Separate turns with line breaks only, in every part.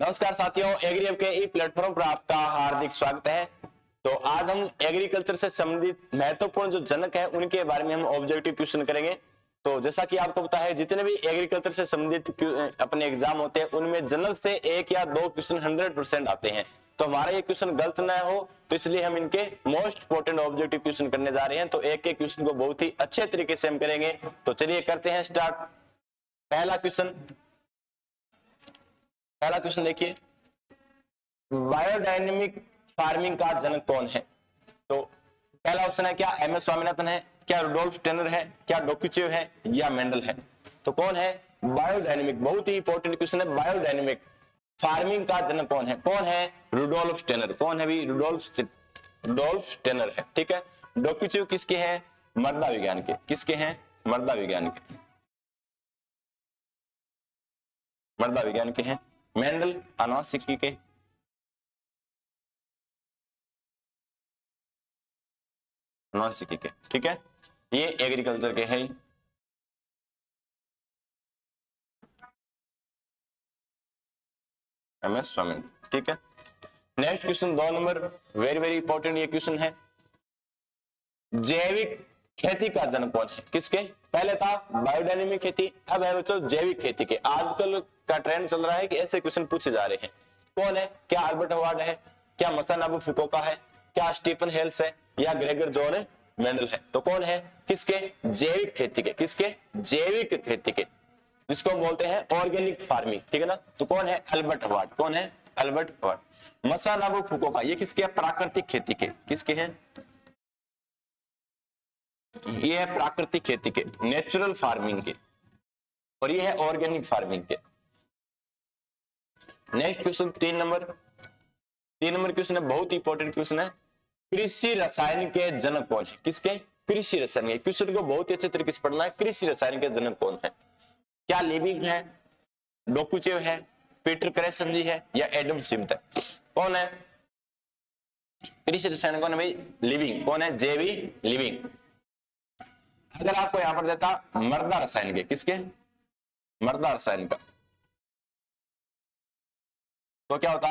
नमस्कार साथियों, एग्रीहब के ई प्लेटफॉर्म पर आपका हार्दिक स्वागत है। तो आज हम एग्रीकल्चर से संबंधित महत्वपूर्ण जो जनक है उनके बारे में हम ऑब्जेक्टिव क्वेश्चन करेंगे। तो जैसा कि आपको पता है, जितने भी एग्रीकल्चर से संबंधित अपने एग्जाम होते हैं उनमें जनक से एक या दो क्वेश्चन 100% आते हैं। तो हमारा ये क्वेश्चन गलत ना हो, तो इसलिए हम इनके मोस्ट इंपोर्टेंट ऑब्जेक्टिव क्वेश्चन करने जा रहे हैं। तो एक एक क्वेश्चन को बहुत ही अच्छे तरीके से हम करेंगे। तो चलिए करते हैं स्टार्ट। पहला क्वेश्चन देखिए, बायोडायनेमिक फार्मिंग का जनक कौन है? तो पहला ऑप्शन है, क्या एम एस स्वामीनाथन है, क्या रुडोल्फ स्टेनर है, क्या डोक्यूचेव है या मेंडल है? तो कौन है बायोडायनेमिक? बहुत ही इंपॉर्टेंट क्वेश्चन है। बायोडायनेमिक फार्मिंग का जनक कौन है? कौन है? Rudolf Steiner. कौन है भी? रुडोल्फ स्टेनर है। ठीक है। डोक्यूचेव किसके हैं? मृदा विज्ञान के। किसके हैं? मृदा विज्ञान के। मृदा विज्ञान के हैं। मेंडल आनुवंशिकी के। आनुवंशिकी के। ठीक है, ये एग्रीकल्चर के हैं। M S Swaminathan. ठीक है। नेक्स्ट क्वेश्चन 2 नंबर, वेरी वेरी इंपॉर्टेंट ये क्वेश्चन है। जैविक खेती का जनक कौन है? किसके? पहले था बायोडायनेमिक खेती, अब है बच्चों जैविक खेती के। आजकल का ट्रेंड चल रहा है कि ऐसे क्वेश्चन पूछे जा रहे हैं। कौन है? क्या अल्बर्ट हवार्ड है, क्या मसानाबु फुकुओका है, क्या स्टीफन हेल्स है या ग्रेगर जॉन मेंडल है? तो कौन है? किसके? जैविक खेती के। किसके? जैविक खेती के, जिसको हम बोलते हैं ऑर्गेनिक फार्मिंग। ठीक है ना। तो कौन है? Albert Harvard. कौन है? Albert Harvard. मसानाबु फुकुओका, ये किसके? प्राकृतिक खेती के। किसके हैं? ये है प्राकृतिक खेती के, नेचुरल फार्मिंग के, और ये है ऑर्गेनिक फार्मिंग के। नेक्स्ट क्वेश्चन 3 नंबर क्वेश्चन है, बहुत इंपॉर्टेंट क्वेश्चन है। कृषि रसायन के जनक कौन है? किसके? कृषि रसायन के। क्वेश्चन को बहुत ही अच्छे तरीके से पढ़ना है। कृषि रसायन के जनक कौन है? क्या लिविंग है, डोकुचेव है, पीटर क्रेसंजी है या एडम स्मिथ है? कौन है कृषि रसायन? कौन है भाई? लिविंग। कौन है? जेवी लिविंग। अगर आपको यहां पर देता मृदा रसायन के, किसके? मृदा रसायन का, तो क्या होता?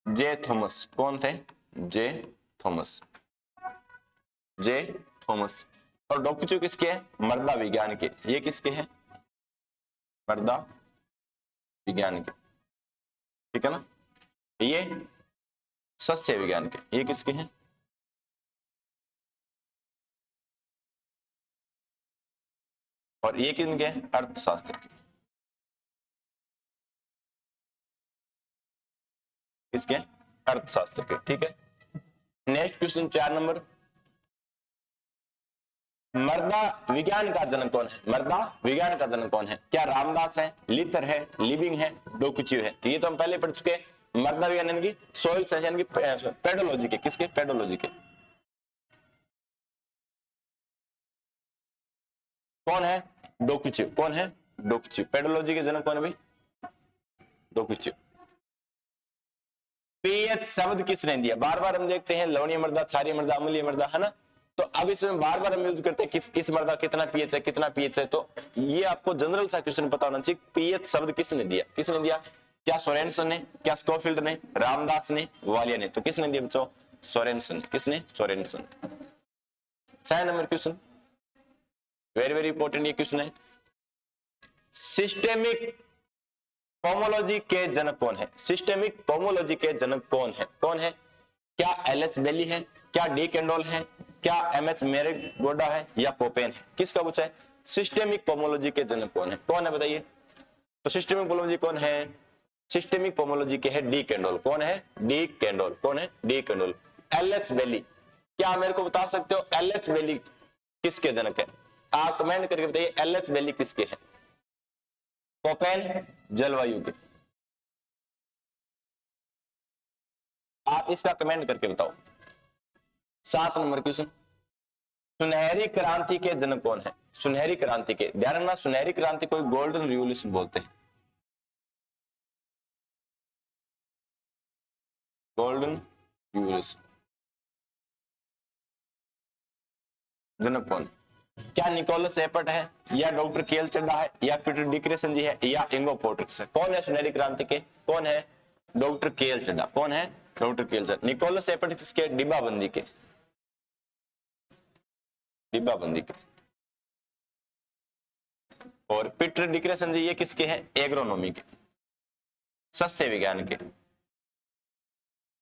जे थॉमस। कौन थे? जे थॉमस। और डॉक्यूचेव किसके हैं? मृदा विज्ञान के। ये किसके हैं? मृदा विज्ञान के। ठीक है ना। ये सस्य विज्ञान के। ये किसके हैं? और ये किनके हैं? अर्थशास्त्र के। किसके? अर्थशास्त्र के। ठीक है। नेक्स्ट क्वेश्चन 4 नंबर, मृदा विज्ञान का जनक कौन है? मृदा विज्ञान का जनक कौन है? क्या रामदास है, लितर है, लिविंग है, डोकुचिव है? तो ये तो हम पहले पढ़ चुके हैं। मृदा विज्ञान यानी कि सोइल साइंस यानी कि पेडोलॉजी के। किसके? पेडोलॉजी के। कौन है? डोकुचिव। कौन है? डोकुचिव। पेडोलॉजी के जनक कौन है भाई? डोकुचिव। पीएच शब्द किसने दिया? बार बार हम देखते हैं लवणीय मृदा, क्षारीय मृदा, अम्लीय मृदा, है ना। तो अब इसमें बार बार हम यूज करते हैं किस इस मृदा कितना पीएच है, कितना पीएच है। तो ये आपको जनरल सा क्वेश्चन पता होना चाहिए। पीएच शब्द किसने दिया? किसने दिया? क्या सोरेनसन ने, क्या स्कोफील्ड ने, रामदास ने, वालिया ने? तो किसने दिया बच्चों? सोरेनसन। किसने? Sorensen. 6 number question, very very important ये क्वेश्चन है। सिस्टेमिक पोमोलॉजी के जनक कौन है? सिस्टेमिक पोमोलॉजी के जनक कौन है? कौन है? क्या एलएच बेली है, क्या डी कैंडोल है, क्या एमएच मेरेगोडा है या पोपेन है? किसका पूछा है? सिस्टेमिक पोमोलॉजी के जनक कौन है? कौन है बताइए। तो सिस्टेमिक पोमोलॉजी कौन है? सिस्टेमिक पोमोलॉजी के है डी कैंडोल। कौन है? D Candolle. कौन है? D Candolle. एलएच बेली, क्या मेरे को बता सकते हो एलएच बेली किसके जनक है? आप कमेंट करके बताइए एलएच बेली किसके है? पोपेन जलवायु के। आप इसका कमेंट करके बताओ। 7 नंबर क्वेश्चन, सुनहरी क्रांति के जनक कौन है? सुनहरी क्रांति के, ध्यान रखना सुनहरी क्रांति को गोल्डन रिवॉल्यूशन बोलते हैं। गोल्डन रिवॉल्यूशन जनक कौन है? क्या निकोलस एपर्ट है, या डॉक्टर केएल चड्ढा है, या पीटर डिक्रेसन है, या इंगो पोर्ट्रिक्स है? कौन है सुनहरी क्रांति के? कौन है? Doctor KL Chadha. कौन है? Doctor KL Chadha. Nicolas Appert किसके? डिब्बाबंदी के, डिब्बाबंदी के। और पीटर डिक्रेसन ये किसके हैं? एग्रोनॉमी के, सस्य विज्ञान के।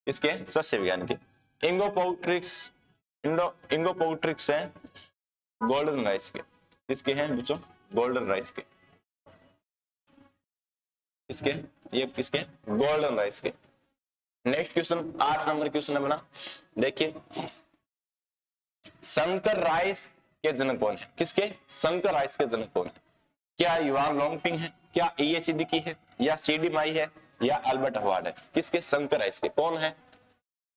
किसके? सस्य विज्ञान के। इंगो पोर्ट्रिक्स है गोल्डन राइस के। किसके हैं बच्चों? गोल्डन राइस के। किसके? ये किसके? गोल्डन राइस के। नेक्स्ट क्वेश्चन 8 नंबर क्वेश्चन है बना, देखिए शंकर राइस के जनक कौन है? किसके? शंकर राइस के जनक कौन है? क्या युवान लोंगपिंग है, क्या ई सिद्दीकी है, या सीडी माई है, या अल्बर्ट हवार्ड है? किसके? शंकर राइस के। कौन है?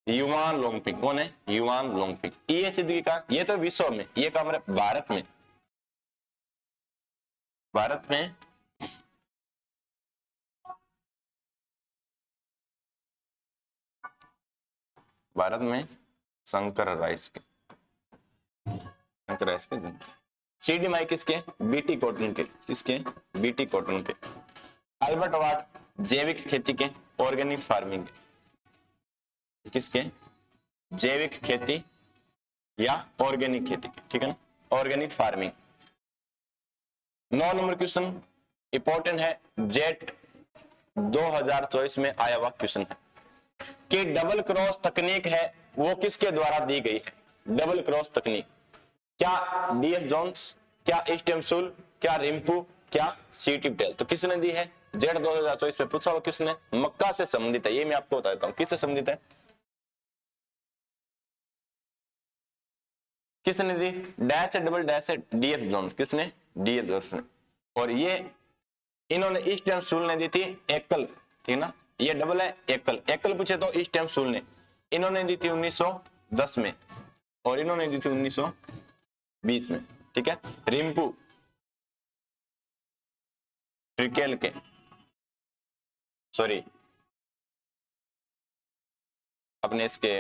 युवान लोंगपिंग। कौन है? युवान लोंगपिंग। ई सिद्दीकी का ये तो विश्व में, ये का हमारे भारत में, भारत में शंकर राइस के, शंकर राइस के जनक। सीडी माई किसके? बीटी कॉटन के। किसके? बीटी कॉटन के। अल्बर्ट हवार्ड जैविक खेती के, ऑर्गेनिक फार्मिंग के। किसके? जैविक खेती या ऑर्गेनिक खेती के, ठीक है ना, organic farming. 9 number question important है, जेट 2024 में आया हुआ क्वेश्चन है कि डबल क्रॉस तकनीक है वो किसके द्वारा दी गई है? डबल क्रॉस तकनीक, क्या डीएफ जोन्स, क्या स्टेमसुल, क्या रिम्पू, क्या सीटिपटेल? तो किसने दी है? जेट 2024 में पूछा हुआ क्वेश्चन है, मक्का से संबंधित है। ये मैं आपको बता देता हूं किससे संबंधित है। किसने दी? Dash double dash DF Jones. किसने? डीएफ जोन्स ने। और ये इन्होंने स्टेमसुल ने दी थी एकल, ठीक ना, ये डबल है एकल, एकल पूछे तो स्टेमसुल ने, इन्होंने दी थी 1910 में और इन्होंने दी थी 1920 में, ठीक है। रिम्पू ट्रिकेल के, सॉरी अपने इसके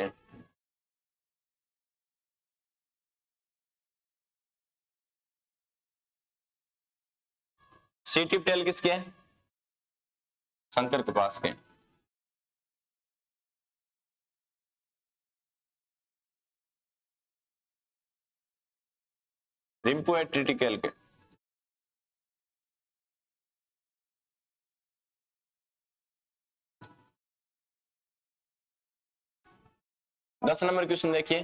सीटिपटेल किसके? शंकर के पास के। रिम्पू है ट्रिटिकेल के। दस नंबर क्वेश्चन देखिए,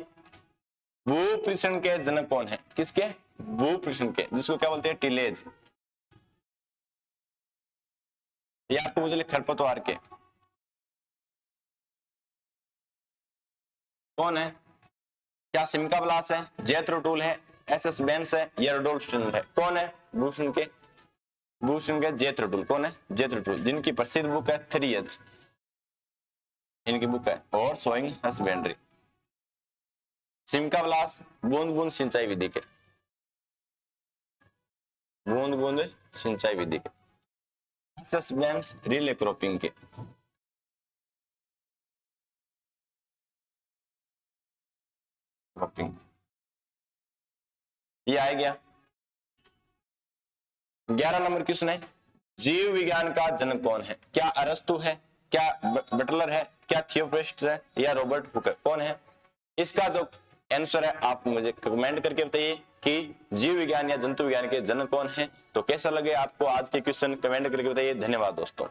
भूपृष्ठ के जनक कौन है? किसके? भूपृष्ठ के, जिसको क्या बोलते हैं? टिलेज। ये आपको मुझे खरपतवार के। कौन है? क्या सिमका ब्लास है, जेथरो टूल है, एसएस बेंस है, या रुडोल्फ स्टेनर है? कौन है? भूषण के, भूषण के जेथरो टूल। कौन है? जेथरो टूल, जिनकी प्रसिद्ध बुक है 3H, इनकी बुक है, और सोइंग हस्बेंड्री। सिमका ब्लास बूंद बूंद सिंचाई विधि के, बूंद बूंद सिंचाई विधि के। एसएस बेंस रिले क्रॉपिंग के। ये आ गया। 11 नंबर क्वेश्चन है, जीव विज्ञान का जनक कौन है? क्या अरस्तु है, क्या बटलर है, क्या थियोफ्रास्टस है, या रॉबर्ट हुक है? कौन है? इसका जो आंसर है आप मुझे कमेंट करके बताइए कि जीव विज्ञान या जंतु विज्ञान के जनक कौन है। तो कैसा लगे आपको आज के क्वेश्चन, कमेंट करके बताइए। धन्यवाद दोस्तों।